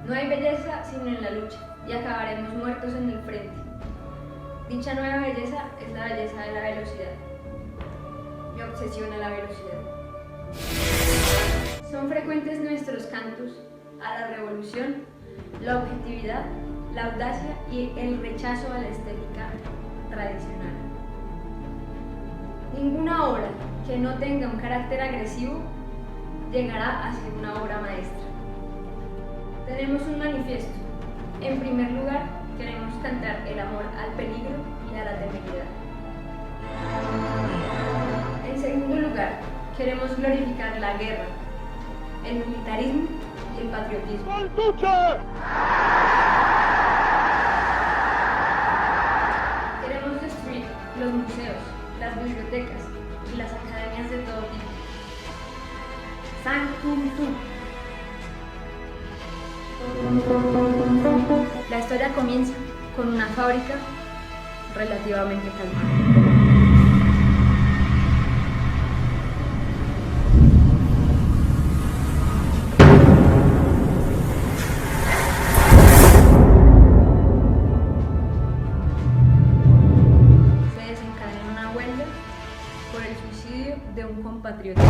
No hay belleza sino en la lucha, y acabaremos muertos en el frente. Dicha nueva belleza es la belleza de la velocidad. Me obsesiona la velocidad. Son frecuentes nuestros cantos a la revolución, la objetividad, la audacia y el rechazo a la estética tradicional. Ninguna obra que no tenga un carácter agresivo llegará a ser una obra maestra. Tenemos un manifiesto. En primer lugar, queremos cantar el amor al peligro y a la temeridad. En segundo lugar, queremos glorificar la guerra, el militarismo y el patriotismo. Queremos destruir los museos, las bibliotecas y las academias de todo tipo. Sanctum tu. La historia comienza con una fábrica relativamente calmada. Se desencadena una huelga por el suicidio de un compatriota.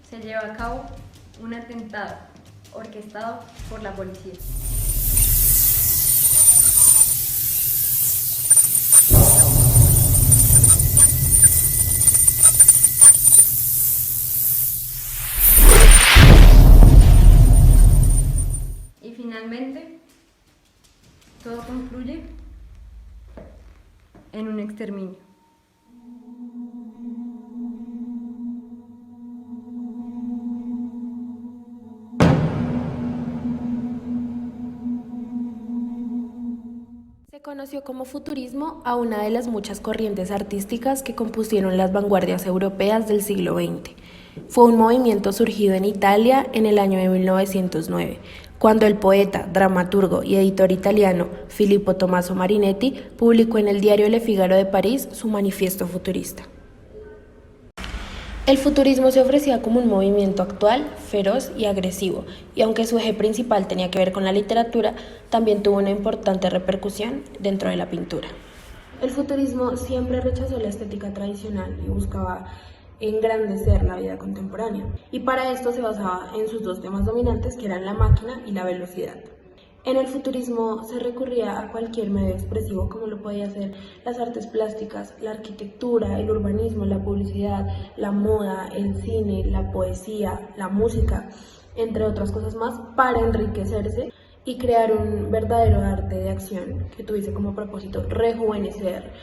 Se lleva a cabo un atentado orquestado por la policía. Y finalmente, todo concluye en un exterminio. Se conoció como futurismo a una de las muchas corrientes artísticas que compusieron las vanguardias europeas del siglo XX. Fue un movimiento surgido en Italia en el año de 1909, cuando el poeta, dramaturgo y editor italiano Filippo Tommaso Marinetti publicó en el diario Le Figaro de París su manifiesto futurista. El futurismo se ofrecía como un movimiento actual, feroz y agresivo, y aunque su eje principal tenía que ver con la literatura, también tuvo una importante repercusión dentro de la pintura. El futurismo siempre rechazó la estética tradicional y buscaba engrandecer la vida contemporánea, y para esto se basaba en sus dos temas dominantes, que eran la máquina y la velocidad. En el futurismo se recurría a cualquier medio expresivo, como lo podía ser las artes plásticas, la arquitectura, el urbanismo, la publicidad, la moda, el cine, la poesía, la música, entre otras cosas más, para enriquecerse y crear un verdadero arte de acción que tuviese como propósito rejuvenecer,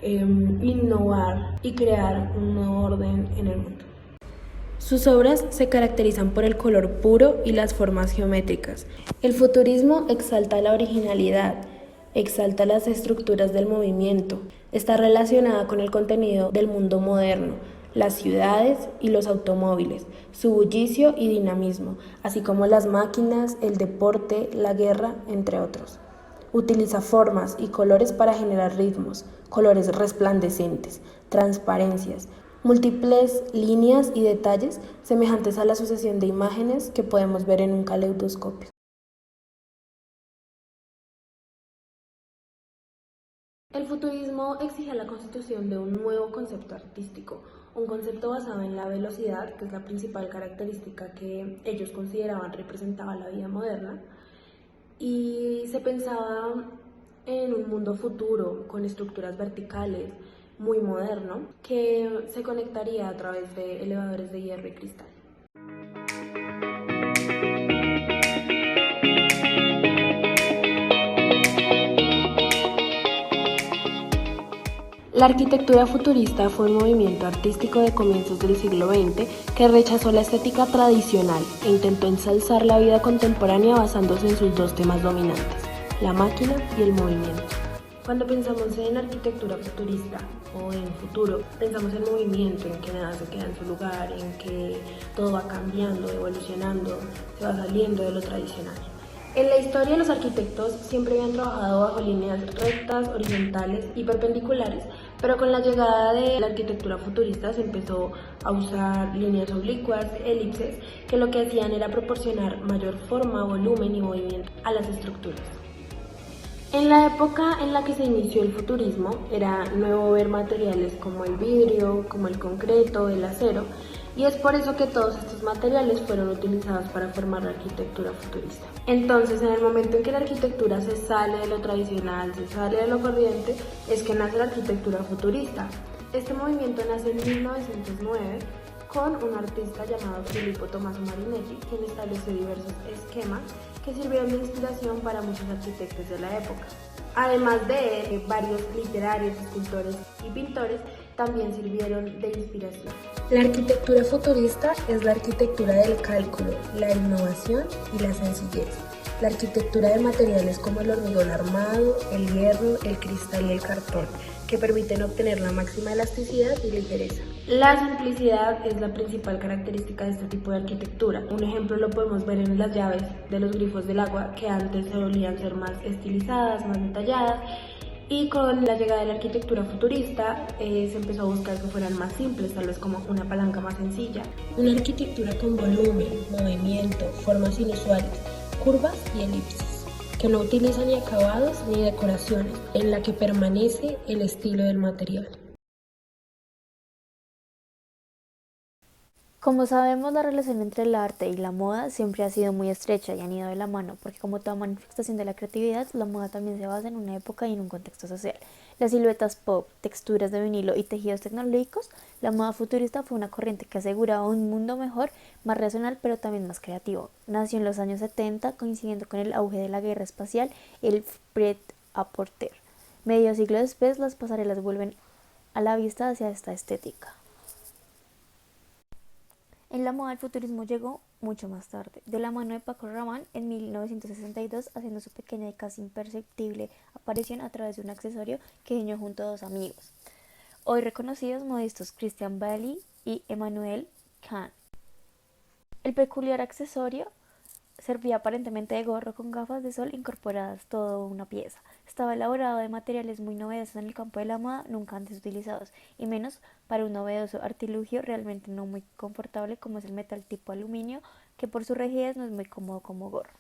innovar y crear un nuevo orden en el mundo. Sus obras se caracterizan por el color puro y las formas geométricas. El futurismo exalta la originalidad, exalta las estructuras del movimiento, está relacionada con el contenido del mundo moderno, las ciudades y los automóviles, su bullicio y dinamismo, así como las máquinas, el deporte, la guerra, entre otros. Utiliza formas y colores para generar ritmos, colores resplandecientes, transparencias, múltiples líneas y detalles semejantes a la sucesión de imágenes que podemos ver en un caleidoscopio. El futurismo exige la constitución de un nuevo concepto artístico, un concepto basado en la velocidad, que es la principal característica que ellos consideraban representaba la vida moderna, y se pensaba en un mundo futuro con estructuras verticales, muy moderno, que se conectaría a través de elevadores de hierro y cristal. La arquitectura futurista fue un movimiento artístico de comienzos del siglo XX que rechazó la estética tradicional e intentó ensalzar la vida contemporánea basándose en sus dos temas dominantes, la máquina y el movimiento. Cuando pensamos en arquitectura futurista o en futuro, pensamos en movimiento, en que nada se queda en su lugar, en que todo va cambiando, evolucionando, se va saliendo de lo tradicional. En la historia, los arquitectos siempre habían trabajado bajo líneas rectas, horizontales y perpendiculares, pero con la llegada de la arquitectura futurista se empezó a usar líneas oblicuas, elipses, que lo que hacían era proporcionar mayor forma, volumen y movimiento a las estructuras. En la época en la que se inició el futurismo, era nuevo ver materiales como el vidrio, como el concreto, el acero, y es por eso que todos estos materiales fueron utilizados para formar la arquitectura futurista. Entonces, en el momento en que la arquitectura se sale de lo tradicional, se sale de lo corriente, es que nace la arquitectura futurista. Este movimiento nace en 1909 con un artista llamado Filippo Tommaso Marinetti, quien estableció diversos esquemas que sirvieron de inspiración para muchos arquitectos de la época. Además de él, varios literarios, escultores y pintores también sirvieron de inspiración. La arquitectura futurista es la arquitectura del cálculo, la innovación y la sencillez. La arquitectura de materiales como el hormigón armado, el hierro, el cristal y el cartón, que permiten obtener la máxima elasticidad y ligereza. La simplicidad es la principal característica de este tipo de arquitectura. Un ejemplo lo podemos ver en las llaves de los grifos del agua, que antes solían ser más estilizadas, más detalladas, y con la llegada de la arquitectura futurista se empezó a buscar que fueran más simples, tal vez como una palanca más sencilla. Una arquitectura con volumen, movimiento, formas inusuales, curvas y elipsis, que no utiliza ni acabados ni decoraciones, en la que permanece el estilo del material. Como sabemos, la relación entre el arte y la moda siempre ha sido muy estrecha y han ido de la mano, porque como toda manifestación de la creatividad, la moda también se basa en una época y en un contexto social. Las siluetas pop, texturas de vinilo y tejidos tecnológicos, la moda futurista fue una corriente que aseguraba un mundo mejor, más racional, pero también más creativo. Nació en los años 70, coincidiendo con el auge de la guerra espacial, el prêt-à-porter. Medio siglo después, las pasarelas vuelven a la vista hacia esta estética. En la moda el futurismo llegó mucho más tarde, de la mano de Paco Rabanne en 1962, haciendo su pequeña y casi imperceptible aparición a través de un accesorio que diseñó junto a dos amigos, hoy reconocidos modistas Christian Bailey y Emmanuel Kahn. El peculiar accesorio servía aparentemente de gorro con gafas de sol incorporadas, todo una pieza. Estaba elaborado de materiales muy novedosos en el campo de la moda, nunca antes utilizados, y menos para un novedoso artilugio realmente no muy confortable como es el metal tipo aluminio, que por su rigidez no es muy cómodo como gorro.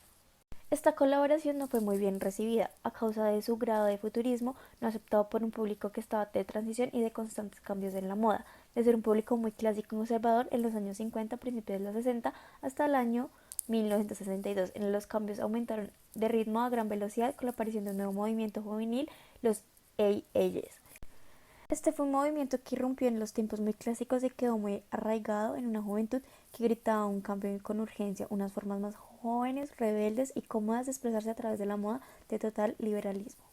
Esta colaboración no fue muy bien recibida, a causa de su grado de futurismo, no aceptado por un público que estaba de transición y de constantes cambios en la moda, de ser un público muy clásico y conservador en los años 50, principios de los 60, hasta el año 1962. En los cambios aumentaron de ritmo a gran velocidad con la aparición de un nuevo movimiento juvenil, los A-Ages. Este fue un movimiento que irrumpió en los tiempos muy clásicos y quedó muy arraigado en una juventud que gritaba un cambio con urgencia, unas formas más jóvenes, rebeldes y cómodas de expresarse a través de la moda de total liberalismo.